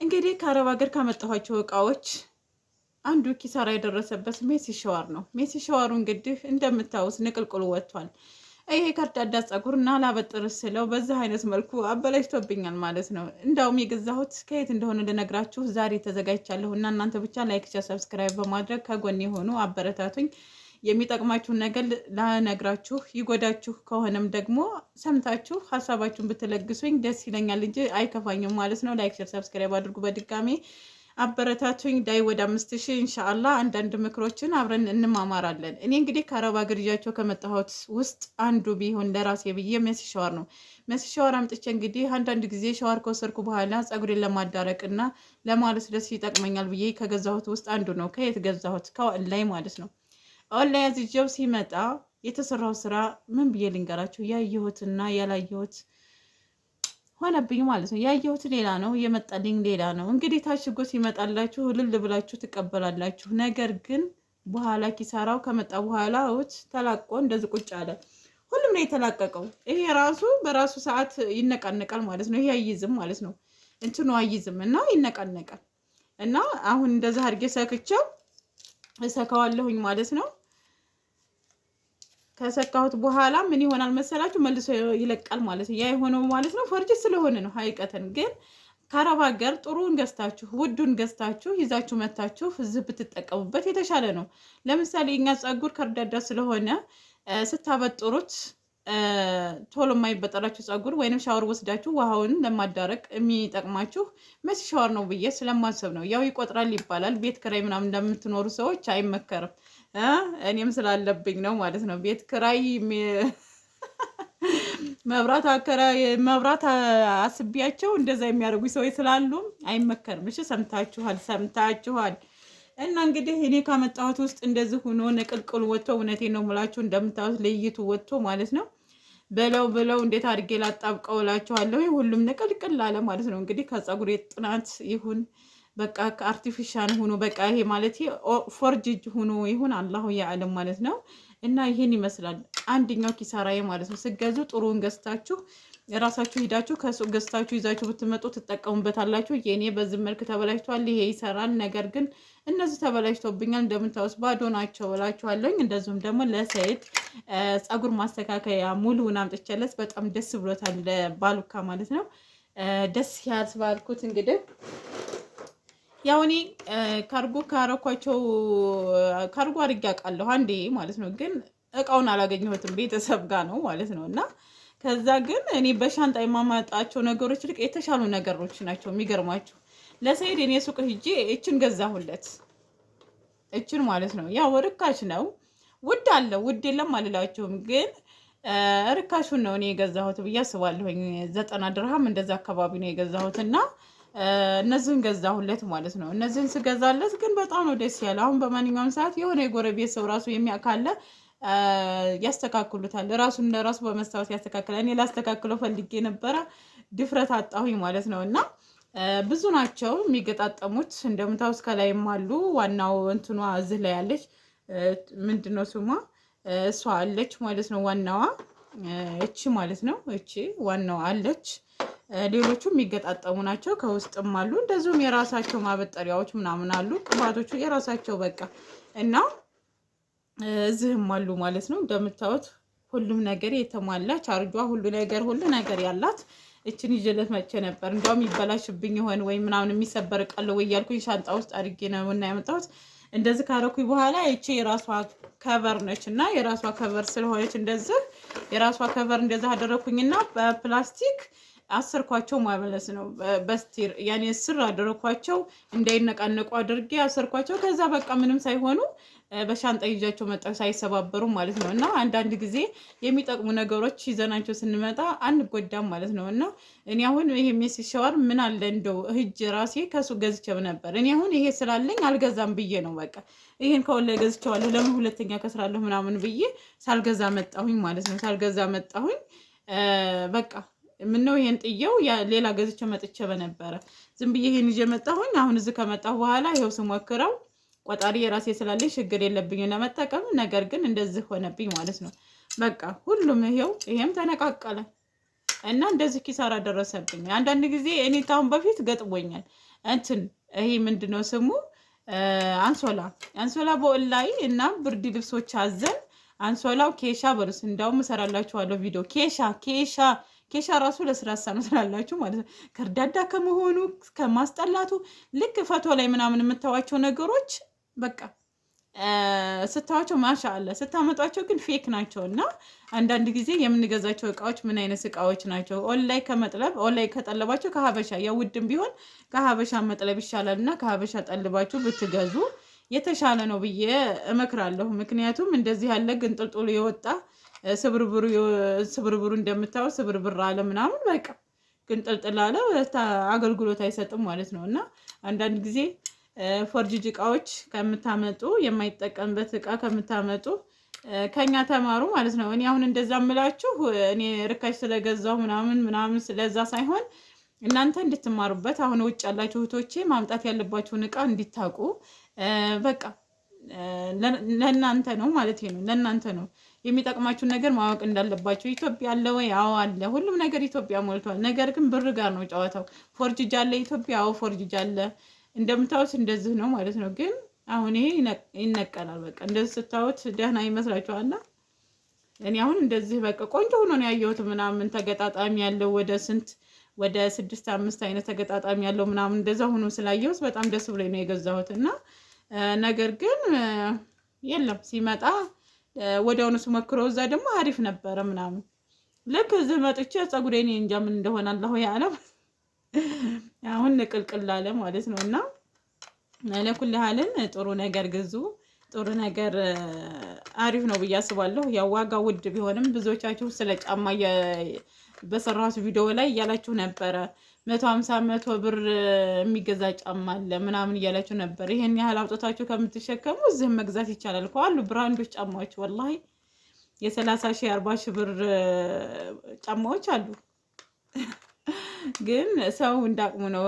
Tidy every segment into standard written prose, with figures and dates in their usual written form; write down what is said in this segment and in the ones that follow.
እንግዲህ ከአረብ ሀገር ካመጣኋቸው እቃዎች አንዱ ኪሳራ የደረሰበት ሜሲ ሸዋር ነው። ሜሲ ሸዋሩ እንግዲህ እንደምታዩት ንቅልቅሉ ወጥቷል። ይሄ ከርዳዳ ጸጉርና ላበጥር ስለው በዚህ አይነት መልኩ አበላሽቶብኛል ማለት ነው። እንዳውም የገዛሁት ከየት እንደሆነ ልነግራችሁ ዛሬ ተዘጋጅቻለሁ እና እናንተ ብቻ ላይክ፣ ሸር፣ ሰብስክራይብ በማድረግ ከጎን የሆኑ አበረታቱኝ። የሚጠቅማችሁን ነገር ላነግራችሁ ይጎዳችሁ ከሆነም ደግሞ ሰምታችሁ ሀሳባችሁን ብትለግሱኝ ደስ ይለኛል እንጂ አይከፋኝም ማለት ነው። ላይክ ሸር ሰብስክራይብ አድርጉ። በድጋሜ አበረታቱኝ። ዳይ ወደ 5000 ኢንሻአላህ አንዳንድ ምክሮችን አብረን እንማማራለን። እኔ እንግዲህ ከአረብ ሀገር ይዣቸው ከመጣሁት ውስጥ አንዱ ቢሆን ለራሴ ብዬ ሜሲ ሻወር ነው። ሜሲ ሻወር አምጥቼ እንግዲህ አንዳንድ ጊዜ ሻወር ከወሰድኩ በኋላ ጸጉሬን ለማዳረቅና ለማለስለስ ይጠቅመኛል ብዬ ከገዛሁት ውስጥ አንዱ ነው። ከየት ገዛሁት? ከኦንላይን ማለት ነው። ኦንላይን ያዝዤው ሲመጣ የተሰራው ስራ ምን ብዬ ልንገራችሁ? ያየሁትና ያላየሁት ሆነብኝ ማለት ነው። ያየሁት ሌላ ነው፣ የመጣልኝ ሌላ ነው። እንግዲህ ታሽጎ ሲመጣላችሁ እልል ብላችሁ ትቀበላላችሁ። ነገር ግን በኋላ ኪሳራው ከመጣ በኋላ ተላቆ እንደዚህ ቁጭ አለ። ሁሉም ነው የተላቀቀው። ይሄ ራሱ በራሱ ሰዓት ይነቃነቃል ማለት ነው። ይሄ አይይዝም ማለት ነው። እንትኑ አይይዝም እና ይነቃነቃል። እና አሁን እንደዛ አድርጌ ሰክቼው እሰካዋለሁኝ ማለት ነው። ከሰካሁት በኋላ ምን ይሆናል መሰላችሁ? መልሶ ይለቃል ማለት ነው። ያ የሆነው ማለት ነው ፈርጅ ስለሆነ ነው። ሀይቀተን ግን ከአረብ ሀገር ጥሩን ገዝታችሁ ውዱን ገዝታችሁ ይዛችሁ መታችሁ እዚህ ብትጠቀሙበት የተሻለ ነው። ለምሳሌ የኛ ጸጉር ከርዳዳ ስለሆነ ስታበጥሩት ቶሎ የማይበጠራችሁ ጸጉር ወይንም ሻወር ወስዳችሁ ውሃውን ለማዳረቅ የሚጠቅማችሁ ሜሲ ሻወር ነው ብዬ ስለማሰብ ነው። ያው ይቆጥራል ይባላል። ቤት ክራይ ምናምን እንደምትኖሩ ሰዎች አይመከርም። እኔም ስላለብኝ ነው ማለት ነው። ቤት ክራይ መብራት አስቢያቸው እንደዛ የሚያደርጉ ሰዎች ስላሉ አይመከርም። እሺ ሰምታችኋል። እና እንግዲህ እኔ ካመጣሁት ውስጥ እንደዚህ ሆኖ ንቅልቅል ወጥቶ እውነቴን ነው የምላችሁ እንደምታዩት ለይቱ ወጥቶ ማለት ነው። በለው እንዴት አድርጌ ላጣብቀው እላችኋለሁ። ሁሉም ንቅልቅል አለ ማለት ነው። እንግዲህ ከጸጉሬ ጥናት ይሁን በቃ ከአርቲፊሻል ሆኖ በቃ ይሄ ማለት ፎርጅጅ ሆኖ ይሁን አላሁ ያዕለም ማለት ነው። እና ይሄን ይመስላል አንደኛው ኪሳራዬ ማለት ነው። ስገዙ ጥሩን ገዝታችሁ የራሳችሁ ሂዳችሁ ከሱቅ ገዝታችሁ ይዛችሁ ብትመጡ ትጠቀሙበታላችሁ። የኔ በዚህ መልክ ተበላሽቷል። ይሄ ይሰራል፣ ነገር ግን እነዚህ ተበላሽቶብኛል። እንደምታውስ ባዶ ናቸው እላችኋለሁ። እንደዚሁም ደግሞ ለሰይድ ጸጉር ማስተካከያ ሙሉውን አምጥቼለት በጣም ደስ ብሎታል። ባሉካ ማለት ነው። ደስ ያስባልኩት እንግዲህ ያው እኔ ካርጎ ካረኳቸው ካርጎ አድርጌ አውቃለሁ አንዴ ማለት ነው። ግን እቃውን አላገኘሁትም፣ ቤተሰብ ጋር ነው ማለት ነው። እና ከዛ ግን እኔ በሻንጣ የማማጣቸው ነገሮች ልቅ የተሻሉ ነገሮች ናቸው። የሚገርማችሁ ለሰይድ እኔ ሱቅ ሂጄ እችን ገዛሁለት። እችን ማለት ነው። ያው ርካሽ ነው፣ ውድ አለ ውድ የለም አልላችሁም፣ ግን ርካሹን ነው እኔ የገዛሁት ብዬ አስባለሁኝ። 90 ድርሃም እንደዛ አካባቢ ነው የገዛሁት እና እነዚህን ገዛሁለት ማለት ነው። እነዚህን ስገዛለት ግን በጣም ነው ደስ ያለ። አሁን በማንኛውም ሰዓት የሆነ የጎረቤት ሰው ራሱ የሚያካለ ያስተካክሉታል። ራሱን ለራሱ በመስታወት ያስተካክላል። እኔ ላስተካክለው ፈልጌ ነበረ፣ ድፍረት አጣሁኝ ማለት ነው። እና ብዙ ናቸው የሚገጣጠሙት እንደምታውስ ከላይም አሉ። ዋናው እንትኗ እዚህ ላይ አለች፣ ምንድነው ስሟ? እሷ አለች ማለት ነው። ዋናዋ እቺ ማለት ነው። እቺ ዋናዋ አለች። ሌሎቹ የሚገጣጠሙ ናቸው። ከውስጥም አሉ። እንደዚሁም የራሳቸው ማበጠሪያዎች ምናምን አሉ። ቅባቶቹ የራሳቸው በቃ እና እዚህም አሉ ማለት ነው። እንደምታዩት ሁሉም ነገር የተሟላ ቻርጇ፣ ሁሉ ነገር ያላት እችን ይዤለት መቼ ነበር። እንደውም ይበላሽብኝ ይሆን ወይ ምናምን የሚሰበር ቃለው ወይ ያልኩኝ ሻንጣ ውስጥ አድርጌ ነው እና ያመጣሁት። እንደዚህ ካረኩኝ በኋላ እቺ የራሷ ከቨር ነች እና የራሷ ከቨር ስለሆነች እንደዚህ የራሷ ከቨር እንደዚህ አደረኩኝና በፕላስቲክ አሰርኳቸው ማለት ነው። በስቲር ያኔ ስር አደረኳቸው እንዳይነቃነቁ አድርጌ አሰርኳቸው። ከዛ በቃ ምንም ሳይሆኑ በሻንጣ ይዣቸው መጣሁ ሳይሰባበሩ ማለት ነው። እና አንዳንድ ጊዜ የሚጠቅሙ ነገሮች ይዘናቸው ስንመጣ አንጎዳም ማለት ነው። እና እኔ አሁን ይሄ ሜሲ ሻወር ምን አለ እንደው እህጅ ራሴ ከሱ ገዝቼው ነበር። እኔ አሁን ይሄ ስላለኝ አልገዛም ብዬ ነው በቃ ይሄን ከወላሂ ገዝቼዋለሁ፣ ለምን ሁለተኛ ከስራለሁ ምናምን ብዬ ሳልገዛ መጣሁኝ ማለት ነው። ሳልገዛ መጣሁኝ በቃ ምነው ይሄን ጥየው ሌላ ገዝቼ መጥቼ በነበረ ዝም ብዬ ይሄን ይዤ መጣሁኝ። አሁን እዚህ ከመጣሁ በኋላ ይሄው ስሞክረው ቆጣሪ የራሴ ስላለኝ ችግር የለብኝ ለመጠቀም። ነገር ግን እንደዚህ ሆነብኝ ማለት ነው። በቃ ሁሉም ይሄም ተነቃቀለ። እና እንደዚህ ኪሳራ ደረሰብኝ። አንዳንድ ጊዜ እኔ ታሁን በፊት ገጥሞኛል እንትን ይሄ ምንድነው ስሙ አንሶላ በኦንላይን እና ብርድ ልብሶች አዘን አንሶላው ኬሻ በርስ እንዳውም እሰራላችኋለሁ ቪዲዮ ኬሻ ራሱ ለስላሳ ነው ትላላችሁ ማለት ነው። ከርዳዳ ከመሆኑ ከማስጠላቱ ልክ ፈቶ ላይ ምናምን የምታዋቸው ነገሮች በቃ ስታዋቸው ማሻአላ ስታመጧቸው ግን ፌክ ናቸው። እና አንዳንድ ጊዜ የምንገዛቸው እቃዎች ምን አይነት እቃዎች ናቸው? ኦንላይ ከጠለባቸው ከሀበሻ ያው ውድም ቢሆን ከሀበሻ መጥለብ ይሻላል እና ከሀበሻ ጠልባችሁ ብትገዙ የተሻለ ነው ብዬ እመክራለሁ። ምክንያቱም እንደዚህ ያለ ግንጥልጥሉ የወጣ ስብርብሩ እንደምታየው ስብርብር አለ ምናምን በቃ ግንጥልጥል አለ አገልግሎት አይሰጥም ማለት ነው። እና አንዳንድ ጊዜ ፎርጅጅ እቃዎች ከምታመጡ የማይጠቀምበት እቃ ከምታመጡ ከኛ ተማሩ ማለት ነው። እኔ አሁን እንደዛ እምላችሁ እኔ ርካሽ ስለገዛው ምናምን ስለዛ ሳይሆን እናንተ እንድትማሩበት አሁን ውጭ ያላችሁ እህቶቼ ማምጣት ያለባችሁን እቃ እንዲታቁ በቃ ለእናንተ ነው ማለት ነው። ለእናንተ ነው የሚጠቅማችሁን ነገር ማወቅ እንዳለባችሁ። ኢትዮጵያ አለ ወይ? አዎ አለ። ሁሉም ነገር ኢትዮጵያ ሞልቷል። ነገር ግን ብር ጋር ነው ጨዋታው። ፎርጅጅ አለ ኢትዮጵያ? አዎ ፎርጅጅ አለ። እንደምታዩት እንደዚህ ነው ማለት ነው። ግን አሁን ይሄ ይነቀላል። በቃ እንደዚህ ስታዩት ደህና ይመስላችኋልና እኔ አሁን እንደዚህ በቃ ቆንጆ ሆኖ ነው ያየሁት ምናምን ተገጣጣሚ ያለው ወደ 6-5 አይነት ተገጣጣሚ ያለው ምናምን እንደዛ ሆኖ ስላየሁት በጣም ደስ ብሎኝ ነው የገዛሁት። እና ነገር ግን የለም ሲመጣ ወዲያውኑ ስሞክረው እዛ ደግሞ አሪፍ ነበረ ምናምን ልክ እዚህ መጥቼ ፀጉሬን እንጃ ምን እንደሆነ አላሁ ያለም አሁን ንቅልቅል አለ ማለት ነው። እና ለኩል ሀልን ጥሩ ነገር ግዙ። ጥሩ ነገር አሪፍ ነው ብዬ አስባለሁ። ያው ዋጋ ውድ ቢሆንም ብዙዎቻችሁ ስለ ጫማ በሰራሁት ቪዲዮ ላይ እያላችሁ ነበረ 150 ብር የሚገዛ ጫማ አለ ምናምን እያላችሁ ነበር። ይሄን ያህል አውጥታችሁ ከምትሸከሙ እዚህም መግዛት ይቻላል እኮ አሉ ብራንዶች ጫማዎች ወላሂ የ30 ሺህ 40 ሺህ ብር ጫማዎች አሉ። ግን ሰው እንዳቅሙ ነው።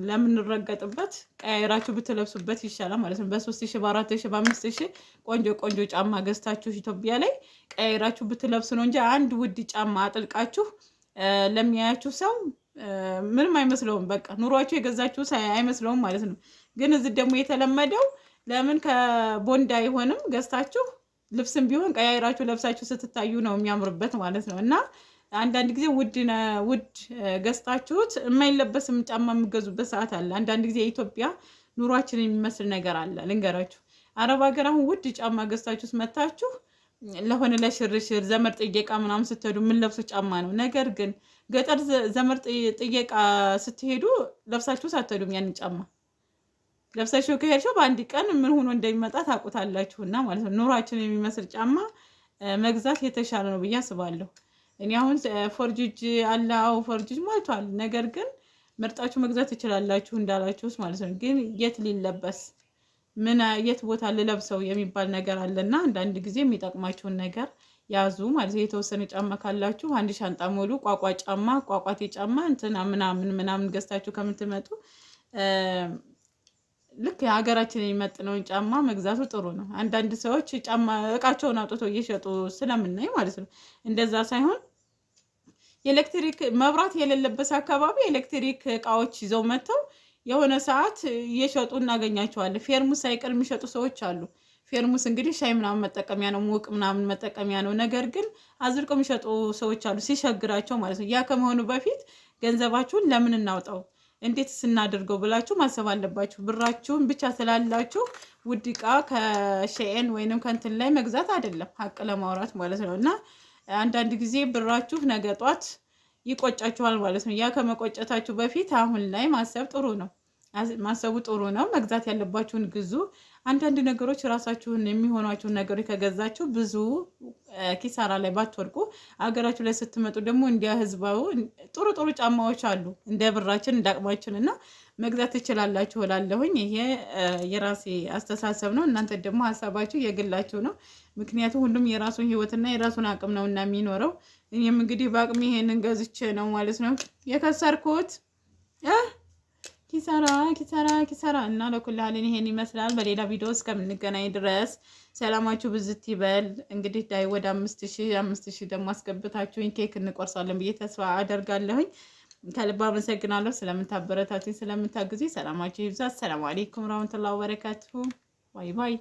ለምንረገጥበት ቀያይራችሁ ብትለብሱበት ይሻላል ማለት ነው። በ3000 በ4000 በ5000 ቆንጆ ጫማ ገዝታችሁ ኢትዮጵያ ላይ ቀያይራችሁ ብትለብሱ ነው እንጂ አንድ ውድ ጫማ አጥልቃችሁ ለሚያያችሁ ሰው ምንም አይመስለውም። በቃ ኑሯችሁ የገዛችሁ አይመስለውም ማለት ነው። ግን እዚህ ደግሞ የተለመደው ለምን ከቦንዳ አይሆንም ገዝታችሁ ልብስም ቢሆን ቀያይራችሁ ለብሳችሁ ስትታዩ ነው የሚያምርበት ማለት ነው። እና አንዳንድ ጊዜ ውድ ገዝታችሁት የማይለበስም ጫማ የምገዙበት ሰዓት አለ። አንዳንድ ጊዜ የኢትዮጵያ ኑሯችን የሚመስል ነገር አለ። ልንገራችሁ፣ አረብ ሀገር አሁን ውድ ጫማ ገዝታችሁት መታችሁ ለሆነ ለሽርሽር ዘመድ ጥየቃ ምናምን ስትሄዱ የምንለብሱ ጫማ ነው። ነገር ግን ገጠር ዘመድ ጥየቃ ስትሄዱ ለብሳችሁት አትሄዱም። ያን ጫማ ለብሳችሁ ከሄድሽው በአንድ ቀን ምን ሆኖ እንደሚመጣ ታውቁታላችሁና ማለት ነው። ኑሯችን የሚመስል ጫማ መግዛት የተሻለ ነው ብዬ አስባለሁ። እኔ አሁን ፎርጅጅ አለ። አዎ ፎርጅጅ ሞልቷል። ነገር ግን መርጣችሁ መግዛት ትችላላችሁ እንዳላችሁስ ማለት ነው። ግን የት ሊለበስ የት ቦታ ልለብሰው የሚባል ነገር አለና አንዳንድ ጊዜ የሚጠቅማችሁን ነገር ያዙ ማለት ነው። የተወሰነ ጫማ ካላችሁ አንድ ሻንጣ ሙሉ ቋቋቴ ጫማ እንትና ምናምን ገዝታችሁ ከምትመጡ ልክ ሀገራችን የሚመጥነውን ጫማ መግዛቱ ጥሩ ነው። አንዳንድ ሰዎች ጫማ እቃቸውን አውጥተው እየሸጡ ስለምናይ ማለት ነው። እንደዛ ሳይሆን የኤሌክትሪክ መብራት የሌለበት አካባቢ ኤሌክትሪክ እቃዎች ይዘው መጥተው የሆነ ሰዓት እየሸጡ እናገኛቸዋለን። ፌርሙስ ሳይቀር የሚሸጡ ሰዎች አሉ። ፌርሙስ እንግዲህ ሻይ ምናምን መጠቀሚያ ነው፣ ሙቅ ምናምን መጠቀሚያ ነው። ነገር ግን አዝርቀው የሚሸጡ ሰዎች አሉ ሲሸግራቸው ማለት ነው። ያ ከመሆኑ በፊት ገንዘባችሁን ለምን እናውጣው እንዴት ስናደርገው ብላችሁ ማሰብ አለባችሁ። ብራችሁን ብቻ ስላላችሁ ውድ እቃ ከሼን ወይንም ከንትን ላይ መግዛት አይደለም፣ ሀቅ ለማውራት ማለት ነው። እና አንዳንድ ጊዜ ብራችሁ ነገ ጧት ይቆጫችኋል ማለት ነው። ያ ከመቆጨታችሁ በፊት አሁን ላይ ማሰብ ጥሩ ነው። ማሰቡ ጥሩ ነው። መግዛት ያለባችሁን ግዙ። አንዳንድ ነገሮች ራሳችሁን የሚሆኗችሁን ነገሮች ከገዛችሁ ብዙ ኪሳራ ላይ ባትወድቁ፣ አገራችሁ ላይ ስትመጡ ደግሞ እንዲያ ህዝባው ጥሩ ጫማዎች አሉ እንደ ብራችን እንዳቅማችን እና መግዛት ትችላላችሁ እላለሁኝ። ይሄ የራሴ አስተሳሰብ ነው። እናንተ ደግሞ ሀሳባችሁ የግላችሁ ነው። ምክንያቱም ሁሉም የራሱን ህይወትና የራሱን አቅም ነው እና የሚኖረው። እኔም እንግዲህ በአቅሜ ይሄንን ገዝቼ ነው ማለት ነው የከሰርኩት። ኪሳራ እና ለኩልሃልን ይሄን ይመስላል። በሌላ ቪዲዮ እስከምንገናኝ ድረስ ሰላማችሁ ብዝት ይበል። እንግዲህ ዳይ ወደ 5000 ደግሞ አስገብታችሁኝ ኬክ እንቆርሳለን ብዬ ተስፋ አደርጋለሁኝ። ከልብ አመሰግናለሁ ስለምታበረታቱኝ፣ ስለምታግዙኝ። ሰላማችሁ ይብዛ። ሰላም አለይኩም ወራህመቱላሂ ወበረካቱሁ። ባይ ባይ።